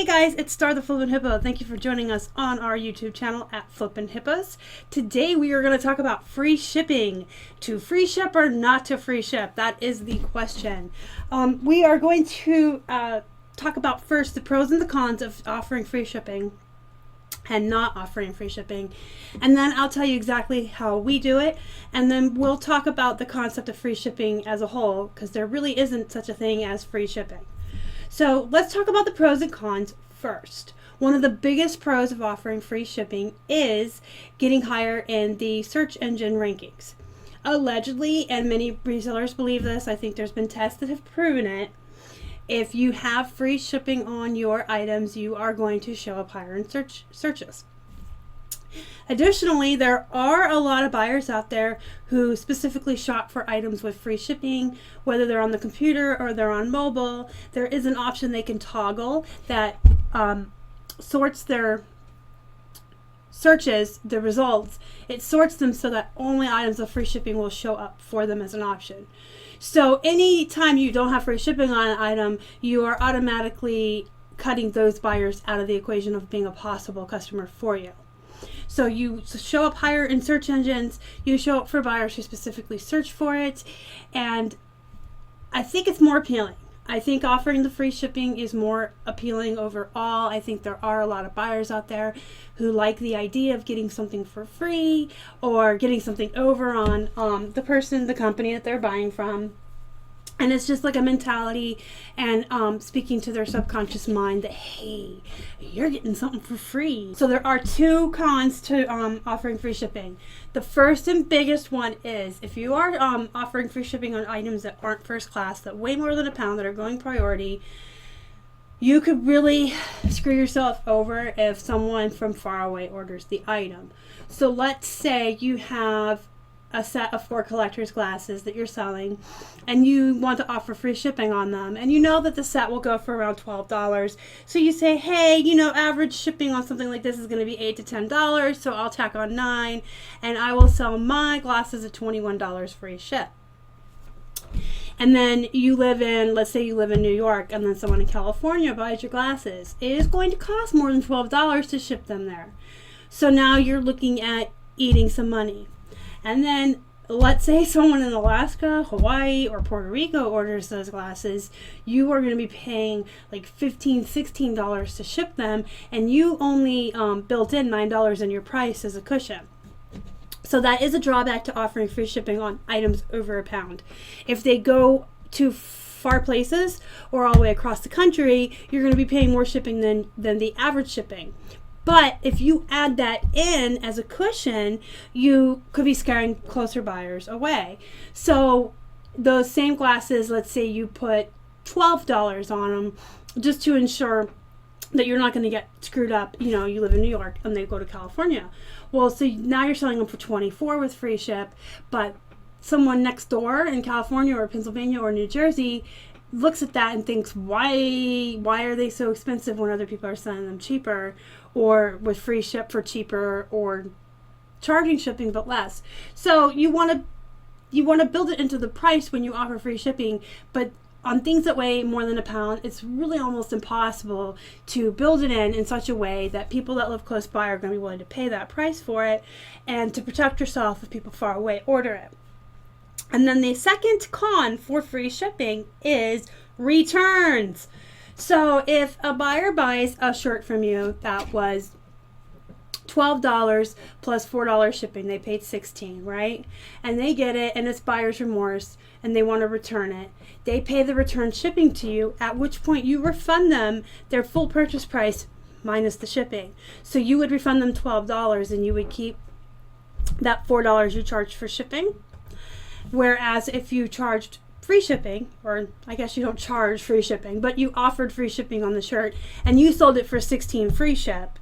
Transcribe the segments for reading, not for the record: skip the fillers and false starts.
Hey guys, it's Star the Flippin' Hippo. Thank you for joining us on our YouTube channel at Flippin' Hippos. Today we are going to talk about free shipping. To free ship or not to free ship? That is the question. We are going to talk about first the pros and the cons of offering free shipping and not offering free shipping. And then I'll tell you exactly how we do it. And then we'll talk about the concept of free shipping as a whole, because there really isn't such a thing as free shipping. So let's talk about the pros and cons first. One of the biggest pros of offering free shipping is getting higher in the search engine rankings. Allegedly, and many resellers believe this, I think there's been tests that have proven it, if you have free shipping on your items, you are going to show up higher in searches. Additionally, there are a lot of buyers out there who specifically shop for items with free shipping, whether they're on the computer or they're on mobile. There is an option they can toggle that sorts their searches, the results. It sorts them so that only items of free shipping will show up for them as an option. So anytime you don't have free shipping on an item, you are automatically cutting those buyers out of the equation of being a possible customer for you. So you show up higher in search engines, you show up for buyers who specifically search for it, and I think it's more appealing. I think offering the free shipping is more appealing overall. I think there are a lot of buyers out there who like the idea of getting something for free or getting something over on the company that they're buying from. And it's just like a mentality and speaking to their subconscious mind that, hey, you're getting something for free. So there are two cons to offering free shipping. The first and biggest one is if you are offering free shipping on items that aren't first class, that weigh more than a pound, that are going priority, you could really screw yourself over if someone from far away orders the item. So let's say you have a set of 4 collector's glasses that you're selling and you want to offer free shipping on them, and you know that the set will go for around $12. So you say, hey, average shipping on something like this is going to be $8 to $10, so I'll tack on $9 and I will sell my glasses at $21 free ship. And then let's say you live in New York, and then someone in California buys your glasses. It is going to cost more than $12 to ship them there. So now you're looking at eating some money. And then let's say someone in Alaska, Hawaii, or Puerto Rico orders those glasses. You are going to be paying like $15, $16 to ship them, and you only built in $9 in your price as a cushion. So that is a drawback to offering free shipping on items over a pound. If they go to far places or all the way across the country, you're going to be paying more shipping than the average shipping. But if you add that in as a cushion, you could be scaring closer buyers away. So those same glasses, let's say you put $12 on them just to ensure that you're not going to get screwed up. You live in New York and they go to California. Well, so now you're selling them for $24 with free ship, but someone next door in California or Pennsylvania or New Jersey looks at that and thinks, why are they so expensive when other people are selling them cheaper, or with free ship for cheaper, or charging shipping but less. So you want to build it into the price when you offer free shipping, but on things that weigh more than a pound, it's really almost impossible to build it in such a way that people that live close by are going to be willing to pay that price for it, and to protect yourself if people far away order it. And then the second con for free shipping is returns. So if a buyer buys a shirt from you that was $12 plus $4 shipping, they paid $16, right? And they get it and it's buyer's remorse and they want to return it. They pay the return shipping to you, at which point you refund them their full purchase price minus the shipping. So you would refund them $12 and you would keep that $4 you charged for shipping. Whereas if you charged free shipping, or I guess you don't charge free shipping, but you offered free shipping on the shirt and you sold it for $16 free ship,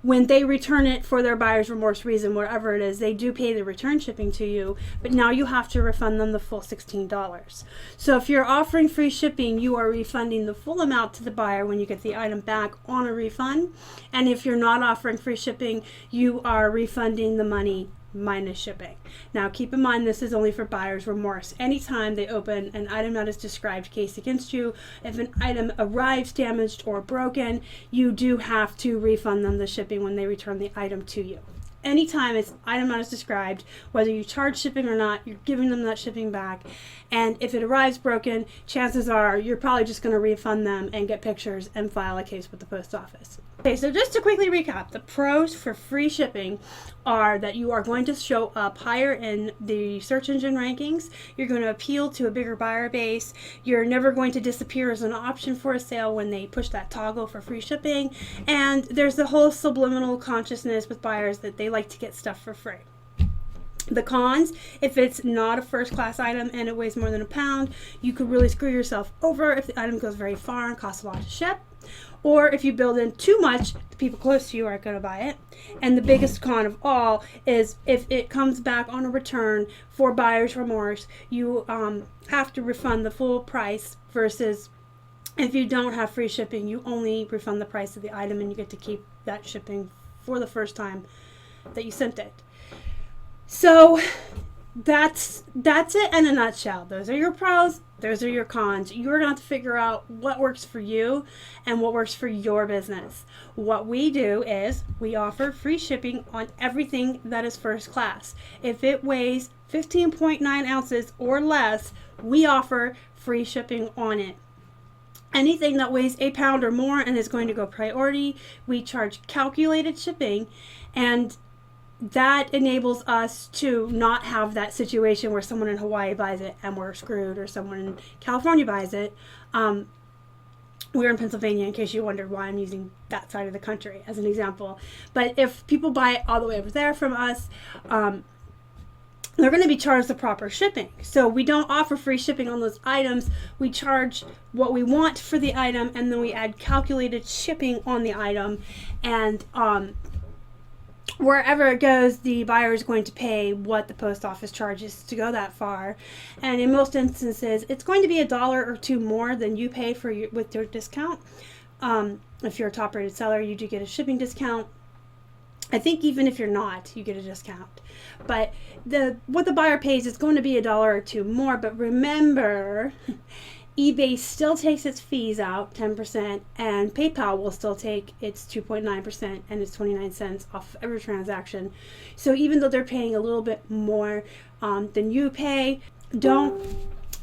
when they return it for their buyer's remorse reason, whatever it is, they do pay the return shipping to you, but now you have to refund them the full $16. So if you're offering free shipping, you are refunding the full amount to the buyer when you get the item back on a refund. And if you're not offering free shipping, you are refunding the money minus shipping. Now keep in mind, this is only for buyer's remorse. Anytime they open an item that is described case against you, if an item arrives damaged or broken, you do have to refund them the shipping when they return the item to you. Anytime it's item not as described, whether you charge shipping or not, you're giving them that shipping back. And if it arrives broken, chances are you're probably just going to refund them and get pictures and file a case with the post office. Okay, so just to quickly recap, the pros for free shipping are that you are going to show up higher in the search engine rankings. You're going to appeal to a bigger buyer base. You're never going to disappear as an option for a sale when they push that toggle for free shipping. And there's the whole subliminal consciousness with buyers that they like to get stuff for free. The cons, if it's not a first class item and it weighs more than a pound, you could really screw yourself over if the item goes very far and costs a lot to ship. Or if you build in too much, the people close to you aren't going to buy it. And the biggest con of all is if it comes back on a return for buyer's remorse, you have to refund the full price, versus if you don't have free shipping, you only refund the price of the item and you get to keep that shipping for the first time that you sent it. So that's it in a nutshell. Those are your pros. Those are your cons. You're going to have to figure out what works for you and what works for your business. What we do is we offer free shipping on everything that is first class. If it weighs 15.9 ounces or less, we offer free shipping on it. Anything that weighs a pound or more and is going to go priority, we charge calculated shipping, and that enables us to not have that situation where someone in Hawaii buys it and we're screwed, or someone in California buys it. We're in Pennsylvania, in case you wondered why I'm using that side of the country as an example. But if people buy it all the way over there from us, they're going to be charged the proper shipping. So we don't offer free shipping on those items. We charge what we want for the item, and then we add calculated shipping on the item. And wherever it goes, the buyer is going to pay what the post office charges to go that far. And in most instances, it's going to be $1 or $2 more than you pay for with your discount. If you're a top rated seller, you do get a shipping discount. I think even if you're not, you get a discount. But what the buyer pays is going to be $1 or $2 more. But remember, eBay still takes its fees out, 10%, and PayPal will still take its 2.9% and its 29 cents off every transaction. So even though they're paying a little bit more than you pay, don't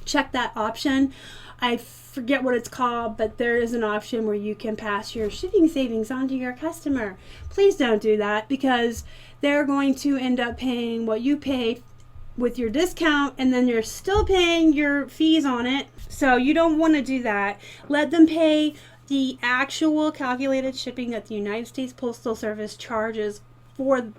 check that option. I forget what it's called, but there is an option where you can pass your shipping savings on to your customer. Please don't do that, because they're going to end up paying what you pay with your discount, and then you're still paying your fees on it. So you don't want to do that. Let them pay the actual calculated shipping that the United States Postal Service charges for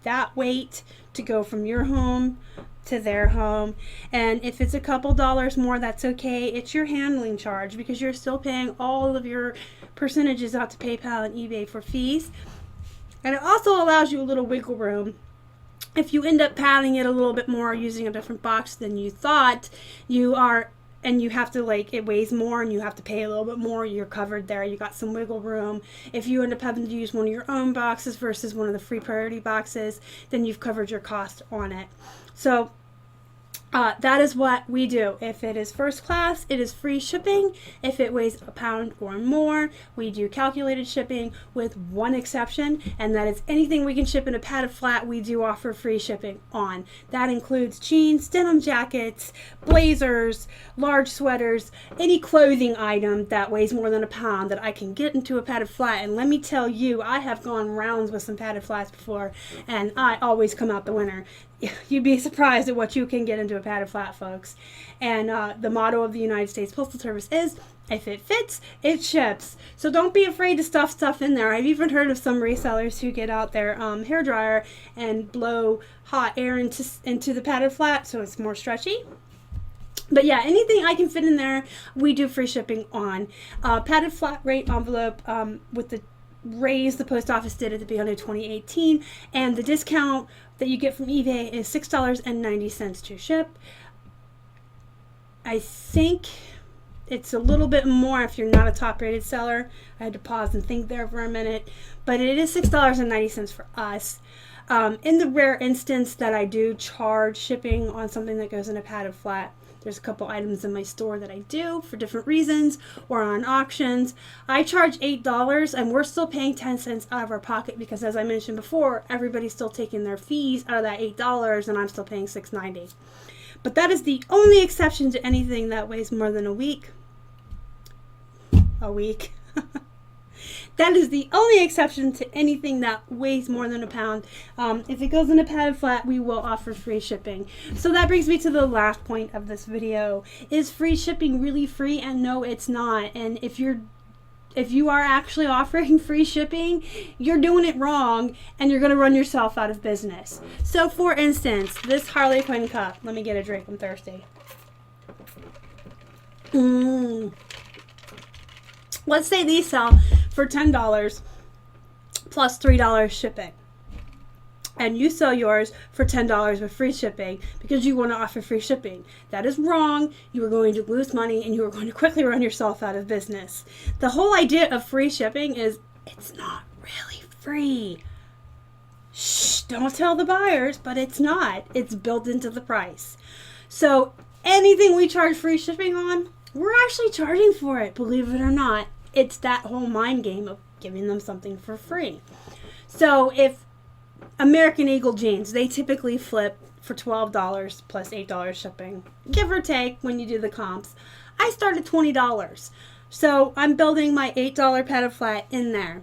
that weight to go from your home to their home. And if it's a couple dollars more, that's okay. It's your handling charge, because you're still paying all of your percentages out to PayPal and eBay for fees. And it also allows you a little wiggle room. If you end up padding it a little bit more, using a different box than you thought, and you have to, it weighs more and you have to pay a little bit more, you're covered there. You got some wiggle room. If you end up having to use one of your own boxes versus one of the free priority boxes, then you've covered your cost on it. So that is what we do. If it is first class, it is free shipping. If it weighs a pound or more, we do calculated shipping, with one exception, and that is anything we can ship in a padded flat, we do offer free shipping on. That includes jeans, denim jackets, blazers, large sweaters, any clothing item that weighs more than a pound that I can get into a padded flat. And let me tell you, I have gone rounds with some padded flats before, and I always come out the winner. You'd be surprised at what you can get into a padded flat, folks. And the motto of the United States Postal Service is, if it fits, it ships. So don't be afraid to stuff stuff in there. I've even heard of some resellers who get out their hairdryer and blow hot air into the padded flat so it's more stretchy. But yeah, anything I can fit in there, we do free shipping on. Padded flat rate envelope with the raise the post office did at the beginning of 2018, and the discount that you get from eBay is $6.90 to ship. I think it's a little bit more if you're not a top rated seller. I had to pause and think there for a minute, but it is $6.90 for us. In the rare instance that I do charge shipping on something that goes in a padded flat, there's a couple items in my store that I do for different reasons, or on auctions. I charge $8 and we're still paying 10 cents out of our pocket because, as I mentioned before, everybody's still taking their fees out of that $8 and I'm still paying $6.90. But that is the only exception to anything that weighs more than a week. That is the only exception to anything that weighs more than a pound. If it goes in a padded flat, we will offer free shipping. So that brings me to the last point of this video. Is free shipping really free? And no, it's not. And if you are actually offering free shipping, you're doing it wrong and you're going to run yourself out of business. So for instance, this Harley Quinn cup. Let me get a drink. I'm thirsty. Let's say these sell for $10 plus $3 shipping. And you sell yours for $10 with free shipping because you want to offer free shipping. That is wrong. You are going to lose money and you are going to quickly run yourself out of business. The whole idea of free shipping is it's not really free. Shh, don't tell the buyers, but it's not. It's built into the price. So anything we charge free shipping on, we're actually charging for it, believe it or not. It's that whole mind game of giving them something for free. So if American Eagle jeans, they typically flip for $12 plus $8 shipping, give or take when you do the comps. I start at $20. So I'm building my $8 padded flat in there.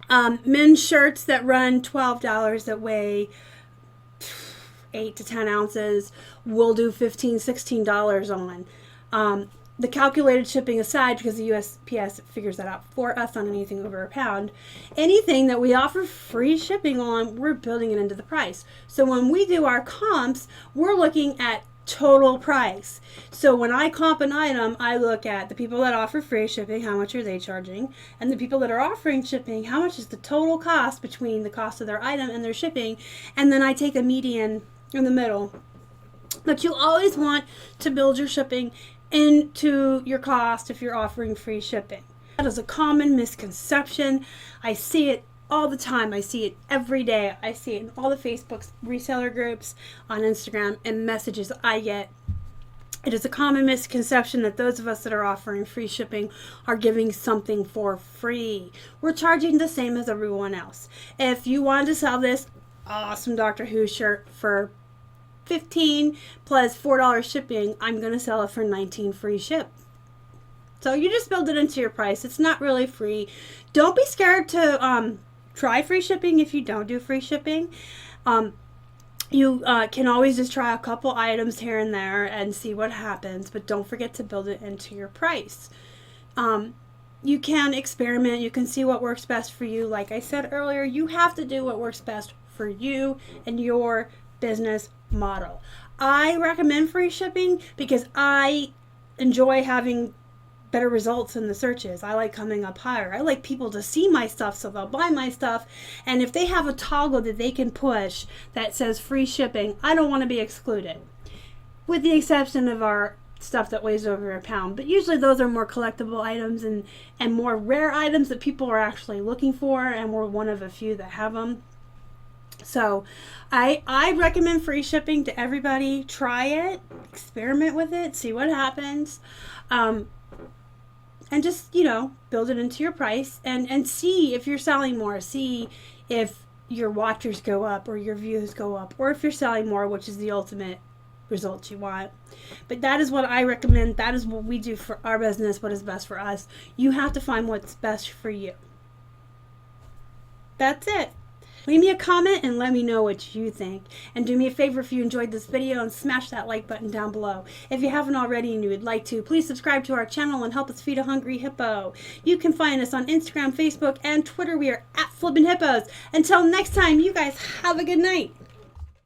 Men's shirts that run $12 that weigh 8 to 10 ounces, we'll do $15, $16 on. The calculated shipping aside, because the USPS figures that out for us on anything over a pound, anything that we offer free shipping on, we're building it into the price. So when we do our comps, we're looking at total price. So when I comp an item, I look at the people that offer free shipping, how much are they charging? And the people that are offering shipping, how much is the total cost between the cost of their item and their shipping? And then I take a median in the middle. But you always want to build your shipping into your cost if you're offering free shipping. That is a common misconception. I see it all the time. I see it every day. I see it in all the Facebook reseller groups, on Instagram, and messages I get. It is a common misconception that those of us that are offering free shipping are giving something for free. We're charging the same as everyone else. If you wanted to sell this awesome Doctor Who shirt for $15 plus $4 shipping, I'm going to sell it for $19 free ship. So you just build it into your price. It's not really free. Don't be scared to try free shipping if you don't do free shipping. You can always just try a couple items here and there and see what happens, but don't forget to build it into your price. You can experiment. You can see what works best for you. Like I said earlier, you have to do what works best for you and your business model. I recommend free shipping because I enjoy having better results in the searches. I like coming up higher. I like people to see my stuff so they'll buy my stuff. And if they have a toggle that they can push that says free shipping, I don't want to be excluded. With the exception of our stuff that weighs over a pound. But usually those are more collectible items and more rare items that people are actually looking for, and we're one of a few that have them. So I recommend free shipping to everybody. Try it, experiment with it, see what happens, and just, build it into your price and see if you're selling more. See if your watchers go up or your views go up, or if you're selling more, which is the ultimate result you want. But that is what I recommend. That is what we do for our business, what is best for us. You have to find what's best for you. That's it. Leave me a comment and let me know what you think. And do me a favor if you enjoyed this video and smash that like button down below. If you haven't already and you would like to, please subscribe to our channel and help us feed a hungry hippo. You can find us on Instagram, Facebook, and Twitter. We are at Flippin Hippos. Until next time, you guys have a good night.